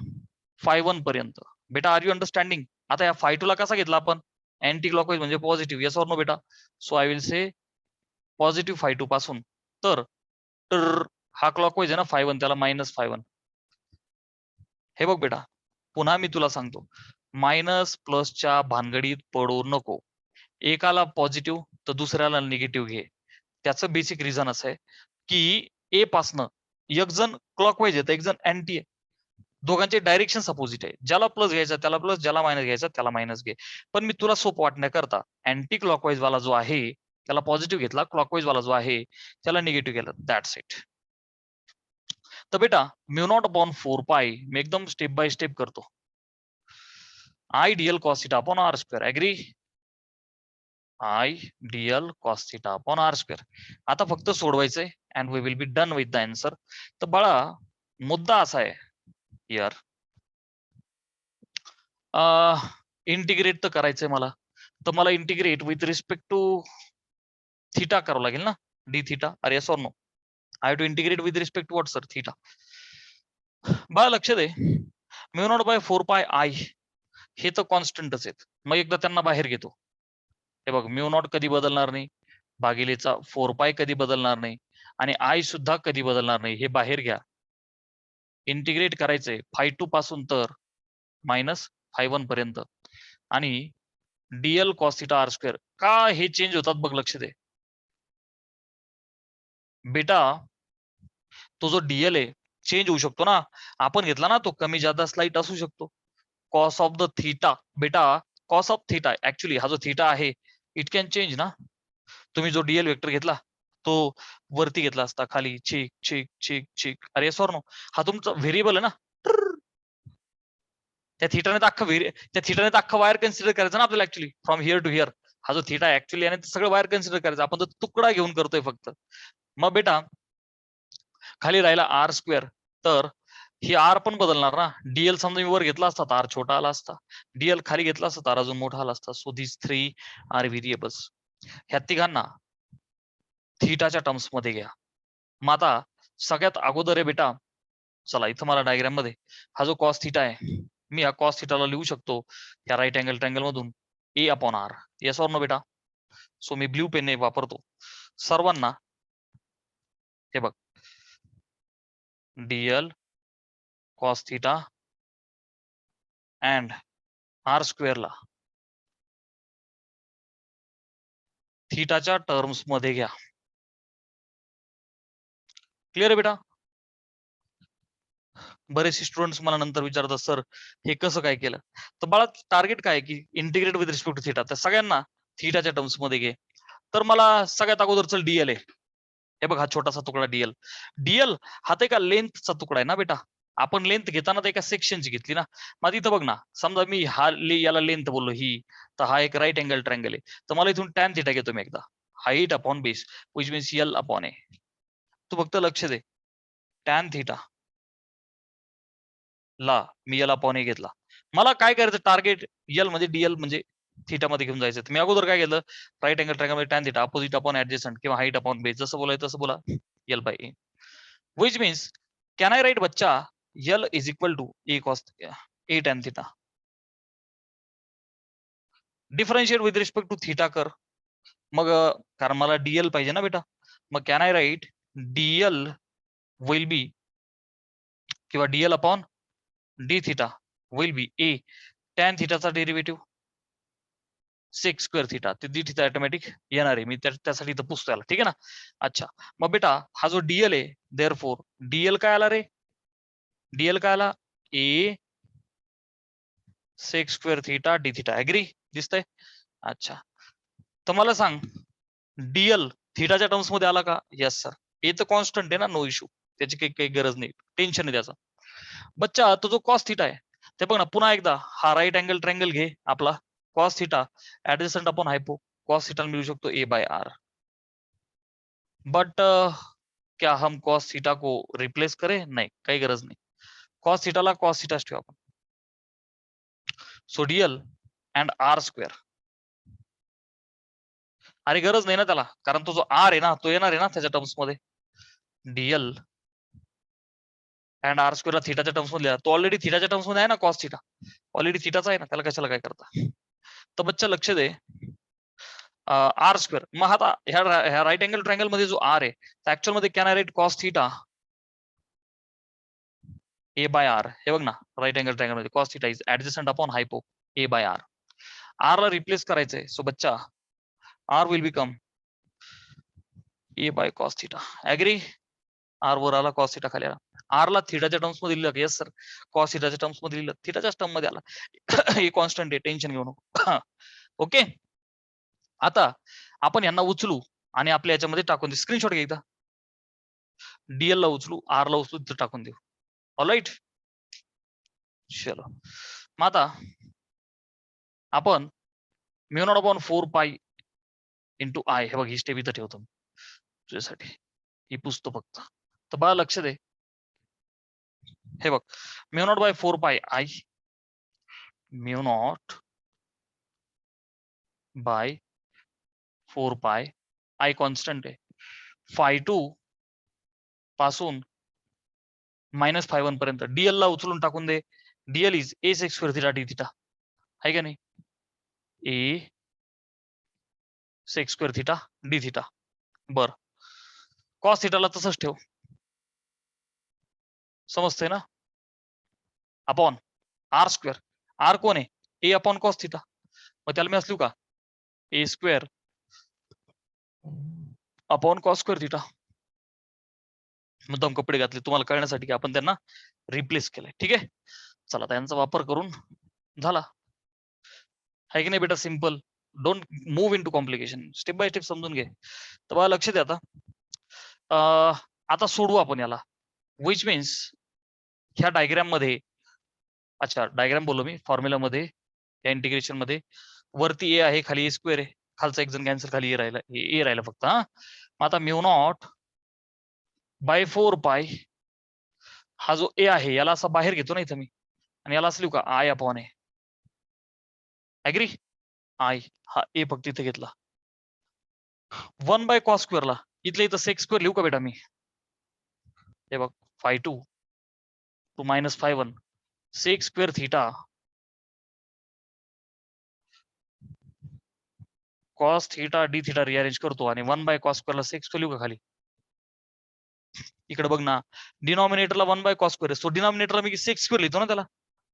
φ1 पर्यंत. बेटा आर यू अंडरस्टँडिंग? आता या φ2 ला कसा घेतला आपण, अँटी क्लॉकवाईज म्हणजे पॉझिटिव्ह, येस ऑर नो बेटा? So I will say positive φ2 पासून, तर हा क्लॉकवाईज आहे ना φ1, त्याला मायनस φ1. हे बघ बेटा, पुन्हा मी तुला सांगतो, मायनस प्लसच्या भानगडीत पडू नको. एकाला पॉझिटिव्ह तर दुसऱ्याला निगेटिव्ह घे. त्याचं बेसिक रिझन असं आहे की ए पासनं एक जण क्लॉकवाईज येतं, एक जण अँटी आहे, दोघांचे डायरेक्शन अपोजिट आहे. ज्याला प्लस घ्यायचा त्याला प्लस, ज्याला मायनस घ्यायचा त्याला मायनस घे. पण मी तुला सोपं वाटण्याकरता अँटी क्लॉकवाईज वाला जो आहे त्याला पॉझिटिव्ह घेतला, क्लॉकवाईज वाला जो आहे त्याला निगेटिव्ह केलं, दॅट्स इट. तर बेटा म्यू नॉट अपॉन 4 पाय मी एकदम स्टेप बाय स्टेप करतो. I dl cos theta upon R square, agree? I dl cos theta upon R square. आता फक्त सोडवायचंय, and we will be done with the answer. तर बाळा मुद्दा असा आहे यार, इंटिग्रेट तर करायचंय मला, तर मला integrate with respect to theta करावं लागेल ना, डी थीटा. अरे yes or no, I to integrate with respect to what sir, theta. बाळा लक्ष दे, mu naught by 4 pi I हे तर कॉन्स्टंटच आहेत. मग एकदा त्यांना बाहेर घेतो. हे बघ, म्यू नॉट कधी बदलणार नाही, भागिलेचा 4 पाय कधी बदलणार नाही, आणि आय सुद्धा कधी बदलणार नाही. हे बाहेर घ्या. इंटिग्रेट करायचंय 5 पासून तर -5 पर्यंत, आणि dl cos theta r square का हे चेंज होतात बघ, लक्ष दे बेटा. तो जो डीएल आहे चेंज होऊ शकतो ना, आपण घेतला ना तो कमी जादा स्लाइट असू शकतो. कॉस ऑफ द थीटा बेटा, कॉस ऑफ थीटा ऍक्च्युली हा जो थीटा आहे इट कॅन चेंज ना. तुम्ही जो डीएल वेक्टर घेतला तो वरती घेतला असता, खाली चिक चिक चिक चिक. अरे सॉर नो, हा तुमचा व्हेरिएबल आहे ना. त्या थिटाने तर अख्खा वायर कन्सिडर करायचं ना आपल्याला, actually from here to here. हा जो थीटा ऍक्च्युली आणि सगळं वायर कन्सिडर करायचं, आपण तो तुकडा घेऊन करतोय फक्त. मग बेटा खाली राहिला आर स्क्वेअर, तर ही आर पण बदलणार ना. डीएल समजा मी वर घेतला असता तर आर छोटा आला असता, डीएल खाली घेतला असता तर अजून मोठा आला असता. So this 3 are variables. ह्या तिघांना थीटाच्या टर्म्स मध्ये घ्या. मग आता सगळ्यात अगोदर आहे बेटा, चला इथं मला डायग्राम मध्ये हा जो कॉस थीटा आहे, मी या कॉस थीटाला लिहू शकतो या राईट अँगल ट्रँगल मधून a upon r. Yes or no बेटा. सो मी ब्ल्यू पेन वापरतो सर्वांना. हे बघ, dl cos theta and r स्क्वेअरला थीटाच्या टर्म्स मध्ये घ्या. क्लिअर आहे बेटा. बरेचसे स्टुडंट्स मला नंतर विचारतात सर हे कसं काय केलं. तर बाळा टार्गेट काय की integrate with respect to theta, तर सगळ्यांना थीटाच्या टर्म्स मध्ये घे. तर मला सगळ्यात अगोदर चल डीएल आहे. हे बघ हा छोटासा तुकडा डीएल. डीएल हा तर एका लेंथचा तुकडा आहे ना बेटा. आपण लेंथ घेताना तर एका सेक्शनची घेतली ना. मग इथं बघ ना, समजा मी याला लेंथ बोललो ही, तर हा एक राईट अँगल ट्रँगल आहे, तर मला इथून टॅन थीटा घेतो मी एकदा, height upon base which means l upon a. तू फक्त लक्ष दे, टॅन थीटा ला मी एल अपॉन ए घेतला. मला काय करायचं, टार्गेट एल म्हणजे डीएल म्हणजे थीटा मध्ये घेऊन जायचं. मी अगोदर काय केलं, राईट अँगल ट्रँगल मध्ये tan theta opposite upon adjacent किंवा हाईट अपॉन बेस, जसं बोलायचं तसं बोला, L by A. Which means, can I write बच्चा L is equal to A cos A tan theta. Differentiate with respect to theta कर. मग कारण मला DL पाहिजे ना बेटा. मग can I write DL will be किंवा DL upon D theta will be A tan theta चा डेरिव्हेटिव्ह sec स्क्वेअर थीटा, ते डी थीटा ऑटोमॅटिक येणार आहे. मी त्यासाठी इथं पुसतो याला, ठीक आहे ना. अच्छा, मग बेटा हा जो डीएल आहे, देअरफॉर डीएल काय आला रे, डीएल काय आला, a sec square theta d theta. Agree दिसतंय. अच्छा, तर मला सांग डीएल थीटाच्या टर्म्स मध्ये आला का. Yes sir. हे तर कॉन्स्टंट आहे ना, नो इश्यू, त्याची काही गरज नाही, टेन्शन नाही त्याचा. बच्चा तो जो कॉस थीटा आहे ते बघ ना, पुन्हा एकदा हा राईट अँगल ट्रँगल घे आपला, cos theta adjacent upon हायपो, cos theta मिळू शकतो ए बाय आर. बट क्या हम कॉस थीटा को रिप्लेस करें, नाही काही गरज नाही. कॉस थीटाला कॉस थीटाच ठेवू आपण. So dl and r square. अरे गरज नाही ना त्याला, कारण तो जो आर आहे ना तो येणार आहे ना त्याच्या टर्म्स मध्ये. डीएल अँड आर स्क्वेअर थीटाच्या टर्म्स मध्ये, तो ऑलरेडी थीटाच्या टर्म्स मध्ये आहे ना, कॉस थीटा ऑलरेडी थीटाचा आहे ना, त्याला कशाला काय करता. तर बच्चा लक्ष दे, आर स्क्वेअर. मग आता ह्या राईट अँगल ट्रँगल मध्ये जो आर आहे ऍक्च्युअल मध्ये can I write cos theta A by r. हे बघ ना, राईट अँगल ट्रँगल मध्ये cos theta is adjacent upon hypo A by r. R ला रिप्लेस करायचंय, सो बच्चा r will become A by cos theta. Agree. R वर आला, cos theta खाली आला. आर ला थीटाच्या टर्म्स मध्ये लिहिलं, येस सर. कॉस थीटाच्या टर्म्स मध्ये लिहिलं, थीटाच्या टर्म मध्ये आला. हे कॉन्स्टंट आहे, टेन्शन घेऊ नको. ओके, आता आपण यांना उचलू आणि आपल्या याच्यामध्ये टाकून देऊ. स्क्रीनशॉट घे एकदा. डीएल ला उचलू, आर ला उचलू, तिथं टाकून देऊ. ऑलराईट, चलो. मग आता आपण mu naught upon 4 pi into I, हे बघ ही स्टेप इथं ठेवतो तुझ्यासाठी. ही पुसतो फक्त. तर बाळा लक्ष दे, हे बघ, mu naught by 4 pi I, mu naught by 4 pi I constant आहे, phi2 पासून -φ1 पर्यंत. डीएल ला उचलून टाकून दे. Dl is a sec square theta d theta, आहे का नाही? A sec square theta d theta. बर, कॉस थिटाला तसंच ठेव, समजते ना? Upon R square. आर कोण आहे? A upon cos theta. मग त्याला मी असलो का a square upon cos square theta. मुद्दाम कपडे घातले तुम्हाला कळण्यासाठी की आपण त्यांना रिप्लेस केलंय. ठीक आहे, चला त्यांचा वापर करून झाला, आहे की नाही बेटा? Simple, don't move into complication, step by step समजून घे. तर बघा लक्ष द्या आता सोडवू आपण याला, विच मीन्स ह्या डायग्राम मध्ये, अच्छा डायग्राम बोललो मी, फॉर्म्युला मध्ये या इंटिग्रेशन मध्ये वरती ए आहे, खाली ए स्क्वेअर आहे, खालचा एक जण कॅन्सल, खाली ए राहिला फक्त. हा, आता म्यू नॉट बाय 4 पाय, हा जो ए आहे याला असा बाहेर घेतो ना इथं मी, आणि याला असं लिहू का I upon A. Agree? I हा ए फक्त इथे घेतला. 1 बाय कॉस स्क्वेअरला इथल्या इथं सेक्स स्क्वेअर लिहू का बेटा मी? हे बघ, phi2 to -φ1 sec square theta cos theta d theta rearrange करतो, आणि 1 बाय कॉस स्क्वेअरला सेक्स स्क्वेअर लिहू का खाली? इकडे बघ ना, डिनॉमिनेटरला 1 बाय कॉस स्क्वेअर आहे, सो डिनॉमिनेटरला मी सेक्स स्क्वेअर लिहितो ना त्याला.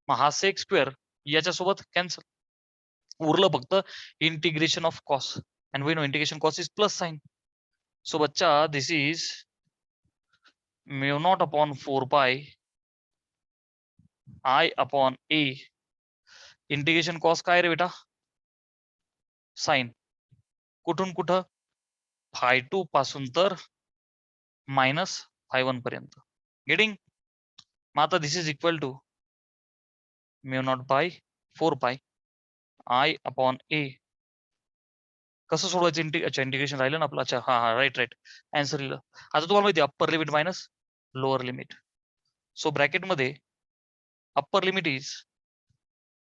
मग हा सेक्स स्क्वेअर याच्यासोबत कॅन्सल, उरलं फक्त integration of cos, and we know integration cos is plus sine. So बच्चा this is mu not upon 4 pi I upon A. Integration cos काय रे बेटा? साइन. कुठून कुठं? phi2 पासून तर -φ1 पर्यंत. गेटिंग? मग आता this is equal to mu not by 4 pi I upon ए. कसं सोडवायचं? अच्छा इंटिग्रेशन राहिलं ना आपलं. अच्छा हा हा, राईट राईट, आन्सर लिहिलं. आता तुम्हाला माहिती आहे upper limit minus lower limit, so bracket मध्ये upper limit is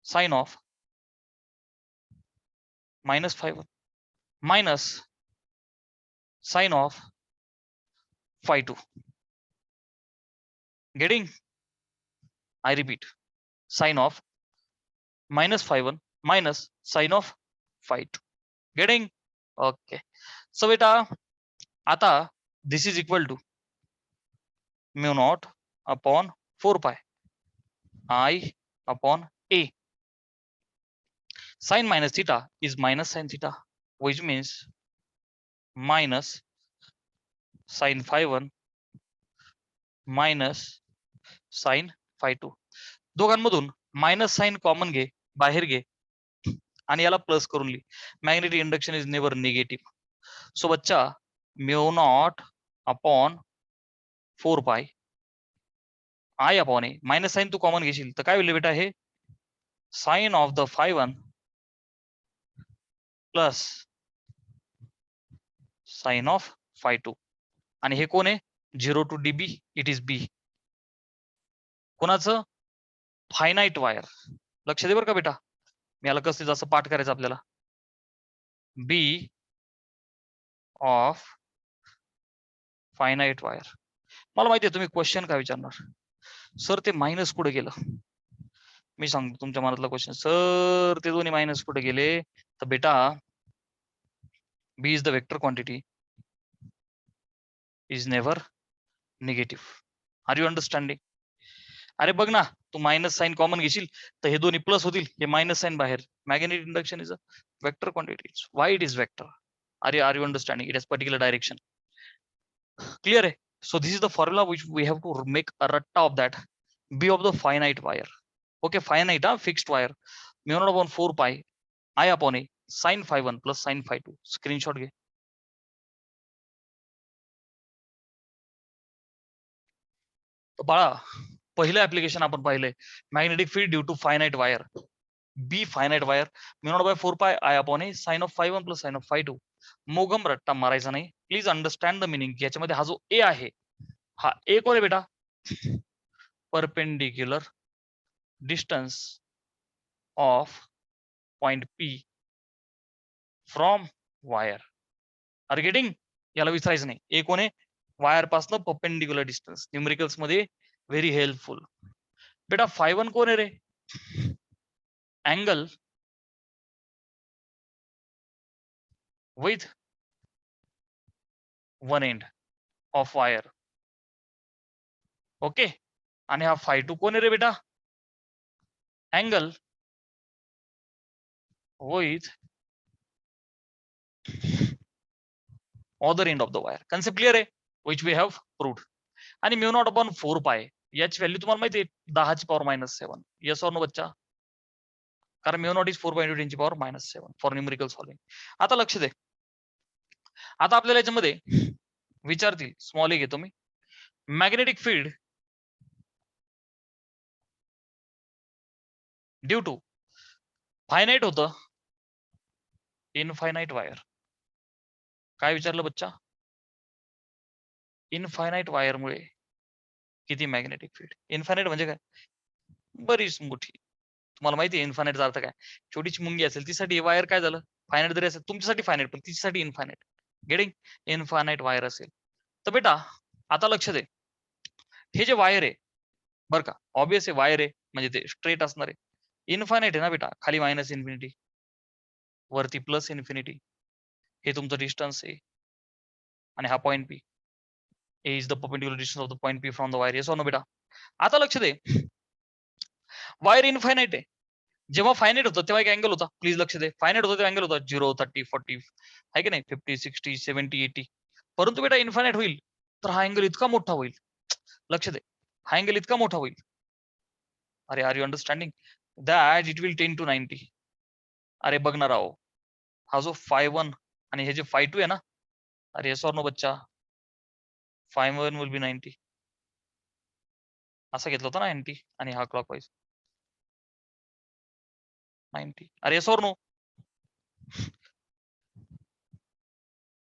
sine of -φ1 minus sine of phi2. Getting? I repeat, sin of -φ1 minus sin of phi2. Getting? Okay. So beta, आता this is equal to mu naught upon 4 pi I upon a. Sin minus theta is minus sin theta, which means minus sin phi1 minus sin phi2. दोघांमधून minus sine common घे, बाहेर घे, आणि याला plus करून लिही. Magnetic induction is never negative. So बच्चा mu not upon 4 pi I upon a, minus sine तू कॉमन घेशील तर काय होईल बेटा? हे sine of the phi1 plus sine of phi2. आणि हे कोण आहे? 0 to d B, it is B. कोणाचं? Finite wire. लक्ष दे बरं का बेटा, मी याला कसं जसं पाठ करायचं आपल्याला. बी ऑफ फायनाइट वायर. मला माहिती आहे तुम्ही क्वेश्चन काय विचारणार, सर ते मायनस कुठे गेलं? मी सांगतो तुमच्या मनातला क्वेश्चन, सर ते दोन्ही मायनस कुठे गेले? तर बेटा B is the vector quantity is never negative. Are you understanding? अरे बघ ना, तू मायनस साइन कॉमन घेशील तर हे दोन्ही प्लस होतील, हे मायनस साइन बाहेर. Magnetic induction is a vector quantity. Why it is vector? Are you understanding? It has particular direction. Clear आहे? So this is the formula which we have to make a ratta of that. B of the finite wire. Okay, finite, fixed wire. Mu naught upon 4 pi I upon a sin phi1 plus sin phi2. Screenshot घे. तर बाळा पहिलं application आपण पाहिलंय, magnetic field due to finite wire. B finite wire, mu not by 4 pi I upon a sin of phi1 plus sin of phi2. मोगम रट्टा मारायचा नाही, please understand the meaning. याच्यामध्ये हा जो ए आहे, हा ए कोण आहे बेटा? Perpendicular distance of point P from wire. Are getting? याला विसरायचं नाही. ए कोण आहे? वायर पासून परपेंडिक्युलर डिस्टन्स. न्यूमेरिकल्स मध्ये व्हेरी हेल्पफुल. बेटा φ1 कोण आहे रे? Angle with one end of wire. Okay. आणि हा φ2 कोण आहे रे बेटा? Angle with other end of the wire. Concept clear आहे? Which we have proved. आणि म्यू नॉट अपॉन 4 पाय याची व्हॅल्यू तुम्हाला माहिती आहे 10⁻⁻7. येस ऑर नो बच्चा? कारण mu naught is 4/10⁻⁻7 for numerical solving. आता लक्ष दे. आता आपल्याला याच्यामध्ये विचारतील, स्मॉल ए घेतो मी, magnetic field due to finite होतं इनफायनाइट वायर. काय विचारलं बच्चा? इनफायनाइट वायर मुळे किती मॅग्नेटिक फील्ड? इनफायनाइट म्हणजे काय? बरीच मोठी. तुम्हाला माहिती आहे इनफायनाइटचा अर्थ काय? छोटीची मुंगी असेल तिसाठी वायर काय झालं? फायनाइट जरी असेल तुमच्यासाठी फायनाइट, पण तिच्यासाठी इनफायनाइट. गेटिंग? इनफायनाइट वायर असेल तर बेटा आता लक्ष दे. हे जे वायर आहे बरं का, ऑब्वियस आहे वायर आहे म्हणजे ते स्ट्रेट असणार आहे. इनफायनाइट आहे ना बेटा, खाली मायनस इन्फिनिटी वरती प्लस इन्फिनिटी. हे तुमचं डिस्टन्स आहे आणि हा point P. A is the perpendicular distance of the point P from the wire. Yes or no बेटा? आता लक्ष दे. वायर इनफायनाइट आहे. जेव्हा फायनाइट होतं तेव्हा एक अँगल होता. प्लीज लक्ष दे. फायनाइट होतं तेव्हा अँगल होता 0, 30, 40 आहे की नाही, 50, 60, 70, 80. परंतु बेटा इनफायनाइट होईल तर हा अँगल इतका मोठा होईल. लक्ष दे. हा अँगल इतका मोठा होईल. अरे are you understanding? That it will 10 to 90. अरे बघ ना राव, हा जो φ1 आणि हे जे φ2 आहे ना, अरे येस ऑर नो बच्चा? φ1 विल बी 90. असं घेतलं होतं ना अँटी आणि हा क्लॉकवाईज 90. अरे yes or no?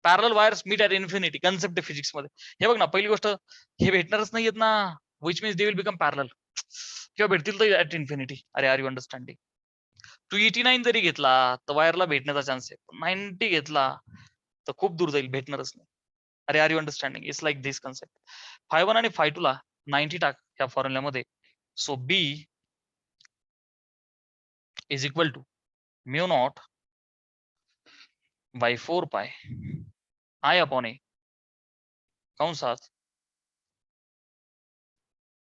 Parallel wires meet at infinity. Concept physics मध्ये. हे बघ ना, पहिली गोष्ट हे भेटणारच नाहीयेत ना, which means they will become पॅरल. किंवा भेटतील तर ॲट इन्फिनिटी. अरे आर यू अंडरस्टँडिंग? तू 89 जरी घेतला तर वायरला भेटण्याचा चान्स आहे. 90 घेतला तर खूप दूर जाईल, भेटणारच नाही. अरे are you understanding? It's like this concept. φ1 आणि φ2 ला 90 टाक या फॉर्म्युल्यामध्ये. So B is equal to mu not by 4 pi I upon ए कंसात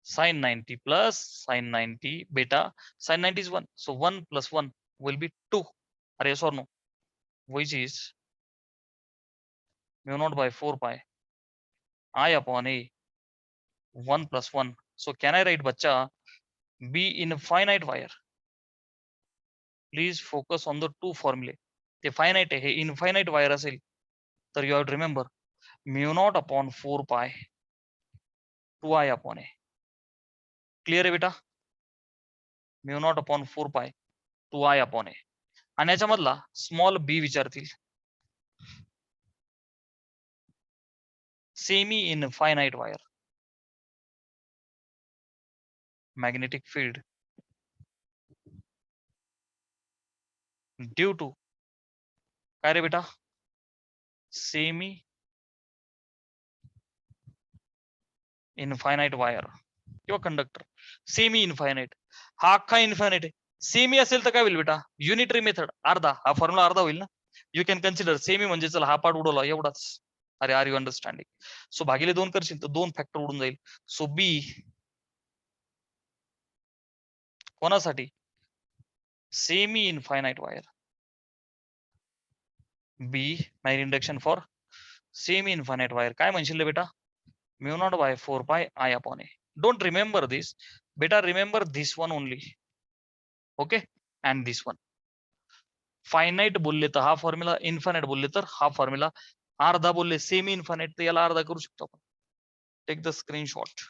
sin 90 plus sin 90 beta. Sin 90 is 1. So 1 plus 1 will be 2. Are yes or no? Which is mu naught by 4 pi I upon a 1 plus 1. So can I write bacha B infinite wire? Please focus on the two formulae. The finite है infinite wire असेल तर you have to remember mu naught upon 4 pi 2i upon a. Clear आहे बेटा? mu naught upon 4 pi 2i upon a. आणि याच्यामधला small B विचारतील. Semi infinite wire magnetic field due to काय रे बेटा? सेमी इनफायनाइट वायर किंवा conductor. Semi infinite, हा अख्खा इनफायनाइट आहे. सेमी असेल तर काय होईल बेटा? युनिटरी मेथड अर्धा. हा फॉर्म्युला अर्धा होईल ना. यू कॅन कन्सिडर सेमी म्हणजे चला हा पार्ट उडवला एवढाच. अरे आर यू अंडरस्टँडिंग? सो भागिले 2 करशील तर 2 फॅक्टर उडून जाईल. सो बी कोणासाठी? Semi infinite wire. B magnetic induction for semi infinite wire. काय म्हणशील बेटा? Mu not by 4 pi I upon a. Don't remember this बेटा, remember this one only. Okay, and this one. Finite बोलले तर हा formula, infinite बोलले तर हा फॉर्म्युला, अर्धा बोलले सेमी इन्फायनाइट तर याला अर्धा करू शकतो आपण. Take the screenshot.